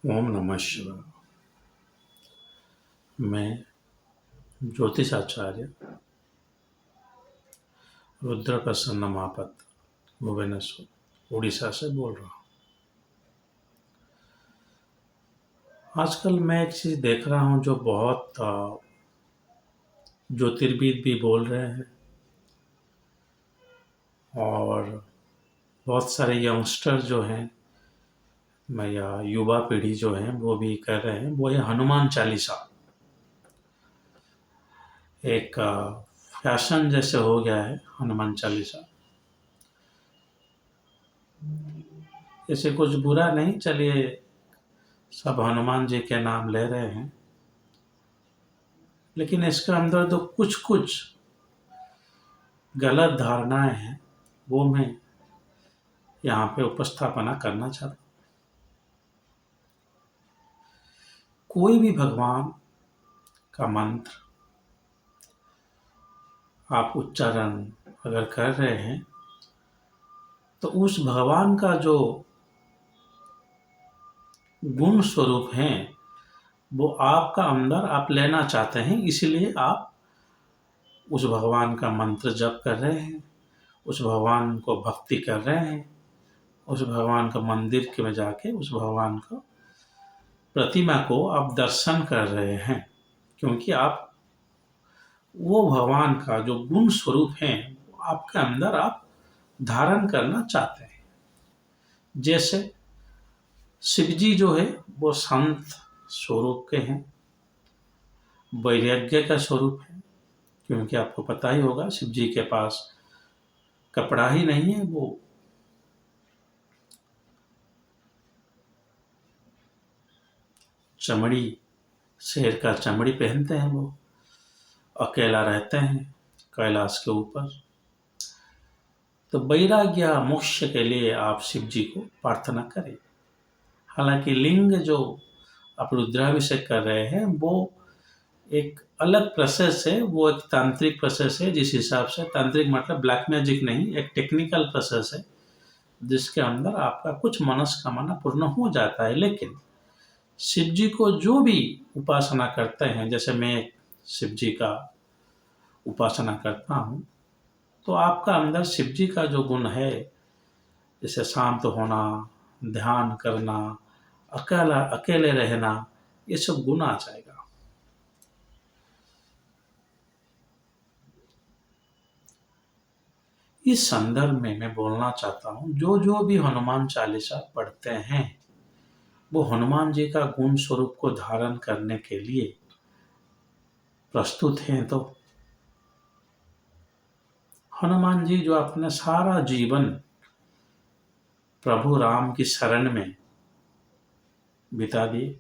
ओम नमः शिवाय। मैं ज्योतिष आचार्य रुद्र प्रसन्न महापात्र भुवनेश्वर उड़ीसा से बोल रहा हूँ। आजकल मैं एक चीज़ देख रहा हूँ जो बहुत ज्योतिर्विद भी बोल रहे हैं और बहुत सारे यंगस्टर जो हैं या युवा पीढ़ी जो है वो भी कर रहे हैं। वो है हनुमान चालीसा। एक फैशन जैसे हो गया है हनुमान चालीसा। ऐसे कुछ बुरा नहीं, चलिए सब हनुमान जी के नाम ले रहे हैं, लेकिन इसके अंदर तो कुछ कुछ गलत धारणाएं हैं, वो मैं यहाँ पे उपस्थापना करना चाहता हूँ। कोई भी भगवान का मंत्र आप उच्चारण अगर कर रहे हैं तो उस भगवान का जो गुण स्वरूप है वो आपका अंदर आप लेना चाहते हैं, इसलिए आप उस भगवान का मंत्र जप कर रहे हैं, उस भगवान को भक्ति कर रहे हैं, उस भगवान का मंदिर के में जाके उस भगवान का प्रतिमा को आप दर्शन कर रहे हैं, क्योंकि आप वो भगवान का जो गुण स्वरूप है आपके अंदर आप धारण करना चाहते हैं। जैसे शिव जी जो है वो संत स्वरूप के हैं, वैराग्य का स्वरूप है, क्योंकि आपको पता ही होगा शिव जी के पास कपड़ा ही नहीं है, वो चमड़ी, शेर का चमड़ी पहनते हैं, वो अकेला रहते हैं कैलाश के ऊपर। तो वैराग्य मोक्ष के लिए आप शिव जी को प्रार्थना करें। हालांकि लिंग जो आप रुद्राभिषेक कर रहे हैं वो एक अलग प्रोसेस है, वो एक तांत्रिक प्रोसेस है, जिस हिसाब से तांत्रिक मतलब ब्लैक मैजिक नहीं, एक टेक्निकल प्रोसेस है जिसके अंदर आपका कुछ मनस्कामना पूर्ण हो जाता है। लेकिन शिव जी को जो भी उपासना करते हैं, जैसे मैं शिव जी का उपासना करता हूँ, तो आपका अंदर शिव जी का जो गुण है, जैसे शांत होना, ध्यान करना, अकेले रहना, ये सब गुण आ जाएगा। इस संदर्भ में मैं बोलना चाहता हूँ, जो जो भी हनुमान चालीसा पढ़ते हैं वो हनुमान जी का गुण स्वरूप को धारण करने के लिए प्रस्तुत हैं। तो हनुमान जी जो अपने सारा जीवन प्रभु राम की शरण में बिता दिए,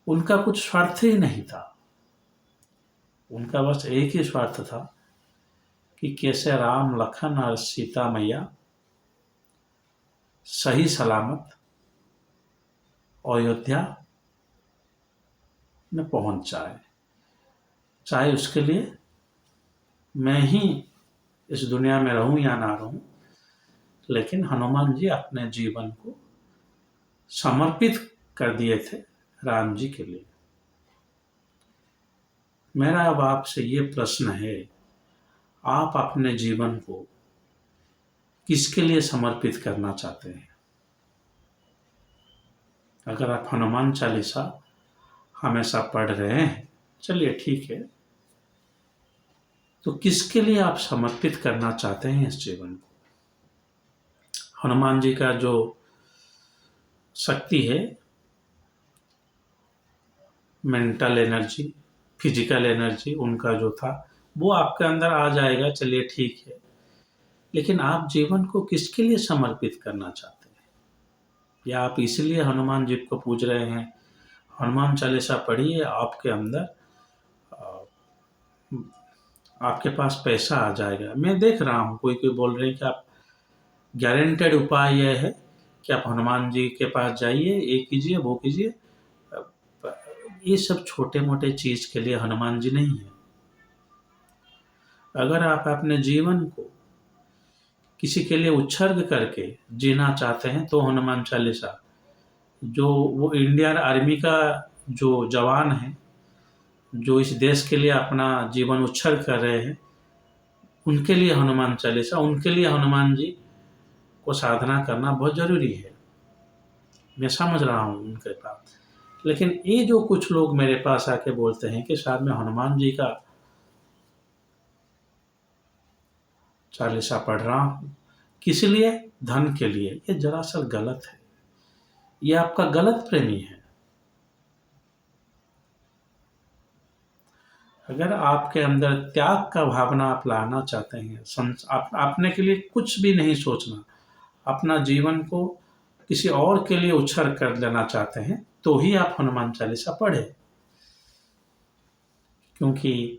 उनका कुछ स्वार्थ ही नहीं था। उनका बस एक ही स्वार्थ था कि कैसे राम लखन और सीता मैया सही सलामत अयोध्या में पहुंच जाए, चाहे उसके लिए मैं ही इस दुनिया में रहूं या ना रहूं, लेकिन हनुमान जी अपने जीवन को समर्पित कर दिए थे राम जी के लिए। मेरा अब आपसे ये प्रश्न है, आप अपने जीवन को किसके लिए समर्पित करना चाहते हैं? अगर आप हनुमान चालीसा हमेशा पढ़ रहे हैं, चलिए ठीक है, तो किसके लिए आप समर्पित करना चाहते हैं इस जीवन को? हनुमान जी का जो शक्ति है, मेंटल एनर्जी, फिजिकल एनर्जी उनका जो था वो आपके अंदर आ जाएगा, चलिए ठीक है, लेकिन आप जीवन को किसके लिए समर्पित करना चाहते हैं? या आप इसलिए हनुमान जी को पूज रहे हैं? हनुमान चालीसा पढ़िए, आपके अंदर आपके पास पैसा आ जाएगा। मैं देख रहा हूँ कोई कोई बोल रहे हैं कि आप गारंटेड उपाय यह है कि आप हनुमान जी के पास जाइए, ये कीजिए, वो कीजिए। ये सब छोटे मोटे चीज के लिए हनुमान जी नहीं है। अगर आप अपने जीवन को किसी के लिए उत्सर्ग करके जीना चाहते हैं तो हनुमान चालीसा जो वो इंडियन आर्मी का जो जवान है, जो इस देश के लिए अपना जीवन उत्सर्ग कर रहे हैं, उनके लिए हनुमान चालीसा, उनके लिए हनुमान जी को साधना करना बहुत ज़रूरी है। मैं समझ रहा हूँ उनके बात। लेकिन ये जो कुछ लोग मेरे पास आके बोलते हैं कि साहब मैं हनुमान जी का चालीसा पढ़ रहा हूँ, किस लिए? धन के लिए। ये दरअसल गलत है। ये आपका गलत प्रेमी है। अगर आपके अंदर त्याग का भावना आप लाना चाहते हैं, अपने के लिए कुछ भी नहीं सोचना, अपना जीवन को किसी और के लिए उत्सर्ग कर देना चाहते हैं, तो ही आप हनुमान चालीसा पढ़े। क्योंकि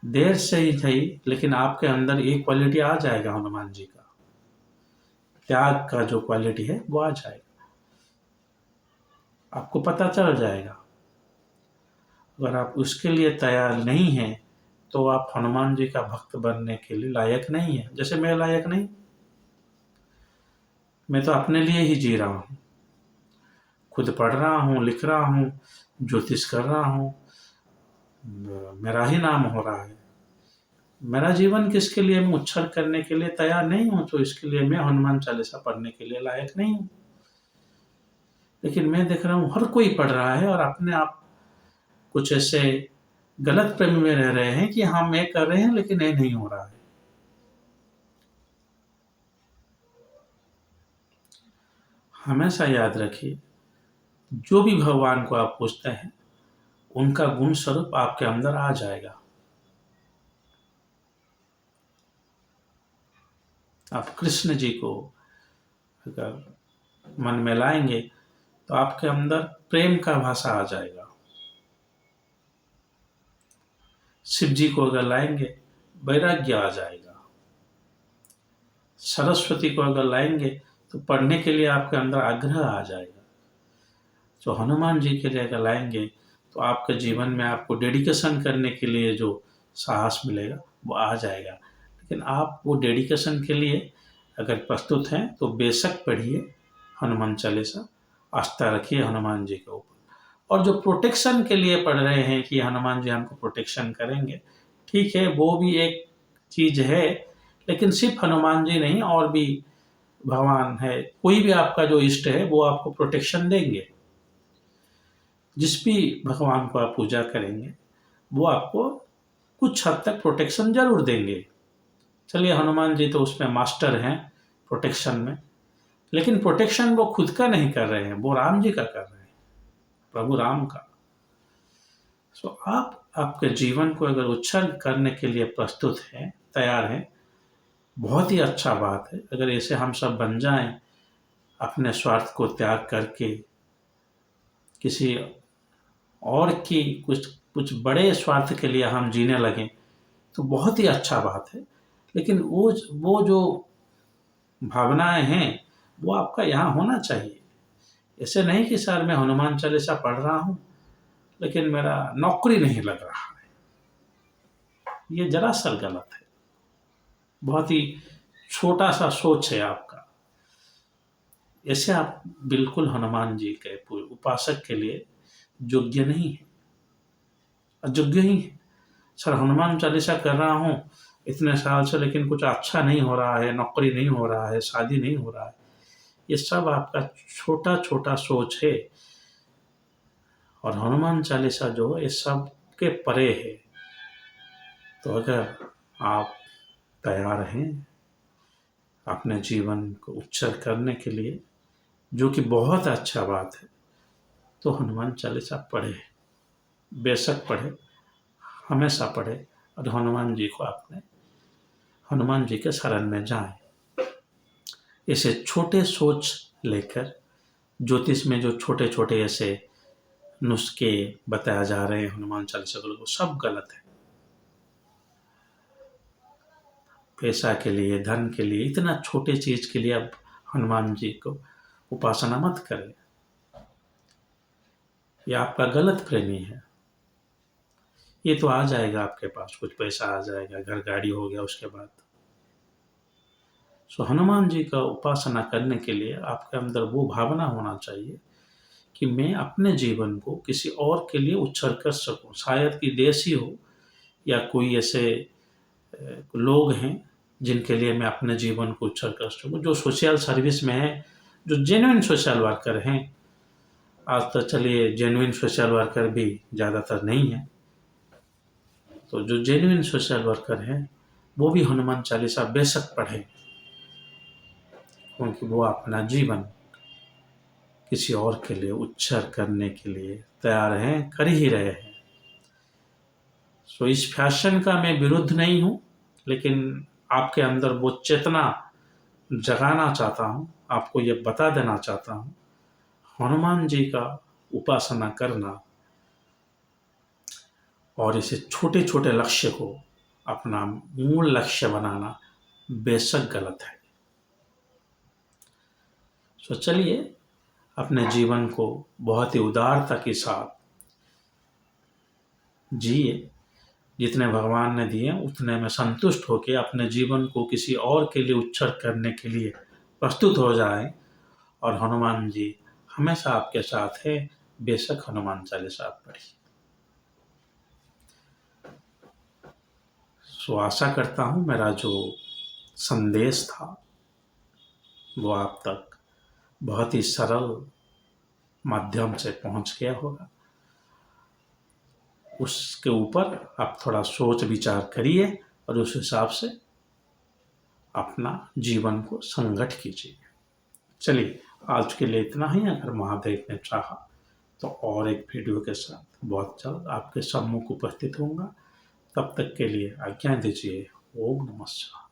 देर से ही सही, लेकिन आपके अंदर एक क्वालिटी आ जाएगा हनुमान जी का, त्याग का जो क्वालिटी है वो आ जाएगा, आपको पता चल जाएगा। अगर आप उसके लिए तैयार नहीं हैं, तो आप हनुमान जी का भक्त बनने के लिए लायक नहीं है। जैसे मैं लायक नहीं, मैं तो अपने लिए ही जी रहा हूँ, खुद पढ़ रहा हूँ, लिख रहा हूँ, ज्योतिष कर रहा हूँ, मेरा ही नाम हो रहा है। मेरा जीवन किसके लिए मैं उत्सर्ग करने के लिए तैयार नहीं हूँ, तो इसके लिए मैं हनुमान चालीसा पढ़ने के लिए लायक नहीं हूँ। लेकिन मैं देख रहा हूँ हर कोई पढ़ रहा है, और अपने आप कुछ ऐसे गलत प्रेम में रह रहे हैं कि हम ये कर रहे हैं लेकिन ये नहीं हो रहा है। हमेशा याद रखिए, जो भी भगवान को आप पूछते हैं, उनका गुण स्वरूप आपके अंदर आ जाएगा। आप कृष्ण जी को अगर मन में लाएंगे, तो आपके अंदर प्रेम का भाषा आ जाएगा। शिव जी को अगर लाएंगे, वैराग्य आ जाएगा। सरस्वती को अगर लाएंगे, तो पढ़ने के लिए आपके अंदर आग्रह आ जाएगा। जो हनुमान जी के लिए अगर लाएंगे, तो आपके जीवन में आपको डेडिकेशन करने के लिए जो साहस मिलेगा वो आ जाएगा। लेकिन आप वो डेडिकेशन के लिए अगर प्रस्तुत हैं, तो बेशक पढ़िए हनुमान चालीसा, आस्था रखिए हनुमान जी के ऊपर। और जो प्रोटेक्शन के लिए पढ़ रहे हैं कि हनुमान जी हमको प्रोटेक्शन करेंगे, ठीक है, वो भी एक चीज़ है। लेकिन सिर्फ हनुमान जी नहीं, और भी भगवान है, कोई भी आपका जो इष्ट है वो आपको प्रोटेक्शन देंगे। जिस भी भगवान को आप पूजा करेंगे, वो आपको कुछ हद तक प्रोटेक्शन जरूर देंगे। चलिए, हनुमान जी तो उसमें मास्टर हैं प्रोटेक्शन में, लेकिन प्रोटेक्शन वो खुद का नहीं कर रहे हैं, वो राम जी का कर रहे हैं, प्रभु राम का। सो आप आपके जीवन को अगर उत्सर्ग करने के लिए प्रस्तुत हैं, तैयार हैं, बहुत ही अच्छा बात है। अगर ऐसे हम सब बन जाएं, अपने स्वार्थ को त्याग करके किसी और की कुछ कुछ बड़े स्वार्थ के लिए हम जीने लगें, तो बहुत ही अच्छा बात है। लेकिन वो जो भावनाएं हैं, वो आपका यहाँ होना चाहिए। ऐसे नहीं कि सर मैं हनुमान चालीसा पढ़ रहा हूँ, लेकिन मेरा नौकरी नहीं लग रहा है। ये जरा सा गलत है। बहुत ही छोटा सा सोच है आपका। ऐसे आप बिल्कुल हनुमान जी के उपासक के लिए योग्य नहीं है, अयोग्य ही है। सर हनुमान चालीसा कर रहा हूँ इतने साल से, लेकिन कुछ अच्छा नहीं हो रहा है, नौकरी नहीं हो रहा है, शादी नहीं हो रहा है। ये सब आपका छोटा छोटा सोच है। और हनुमान चालीसा जो है, ये सब के परे है। तो अगर आप तैयार हैं अपने जीवन को उत्सर्ग करने के लिए, जो कि बहुत अच्छा बात है, तो हनुमान चालीसा पढ़े, बेशक पढ़े, हमेशा पढ़े। और हनुमान जी को आपने हनुमान जी के शरण में जाएं। ऐसे छोटे सोच लेकर ज्योतिष में जो छोटे छोटे ऐसे नुस्खे बताया जा रहे हैं हनुमान चालीसा को, सब गलत है। पैसा के लिए, धन के लिए, इतना छोटे चीज के लिए अब हनुमान जी को उपासना मत करें। ये आपका गलत प्रेमी है। ये तो आ जाएगा आपके पास, कुछ पैसा आ जाएगा, घर गाड़ी हो गया, उसके बाद सो हनुमान जी का उपासना करने के लिए आपके अंदर वो भावना होना चाहिए कि मैं अपने जीवन को किसी और के लिए उत्सर्ग कर सकूं। शायद कि देश ही हो या कोई ऐसे लोग हैं जिनके लिए मैं अपने जीवन को उत्सर्ग कर सकूं, जो सोशल सर्विस में है, जो जेन्युइन सोशल वर्कर हैं। आज तो चलिए जेन्युइन सोशल वर्कर भी ज़्यादातर नहीं है, तो जो जेन्युइन सोशल वर्कर हैं वो भी हनुमान चालीसा बेशक पढ़ें, क्योंकि वो अपना जीवन किसी और के लिए उत्सर्ग करने के लिए तैयार हैं, कर ही रहे हैं। सो इस फैशन का मैं विरुद्ध नहीं हूँ, लेकिन आपके अंदर वो चेतना जगाना चाहता हूँ, आपको ये बता देना चाहता हूँ, हनुमान जी का उपासना करना और इसे छोटे छोटे लक्ष्य को अपना मूल लक्ष्य बनाना बेशक गलत है। सो चलिए अपने जीवन को बहुत ही उदारता के साथ जिए, जितने भगवान ने दिए उतने में संतुष्ट होकर अपने जीवन को किसी और के लिए उत्सर्ग करने के लिए प्रस्तुत हो जाए, और हनुमान जी हमेशा आपके साथ है। बेशक हनुमान चालीसा आप पढ़िए। सो आशा करता हूँ मेरा जो संदेश था वो आप तक बहुत ही सरल माध्यम से पहुँच गया होगा। उसके ऊपर आप थोड़ा सोच विचार करिए और उस हिसाब से अपना जीवन को संगठ कीजिए। चलिए आज के लिए इतना ही। अगर महादेव ने चाहा तो और एक वीडियो के साथ बहुत जल्द आपके सम्मुख उपस्थित होऊंगा। तब तक के लिए आज्ञा दीजिए। ओम नमः शिवाय।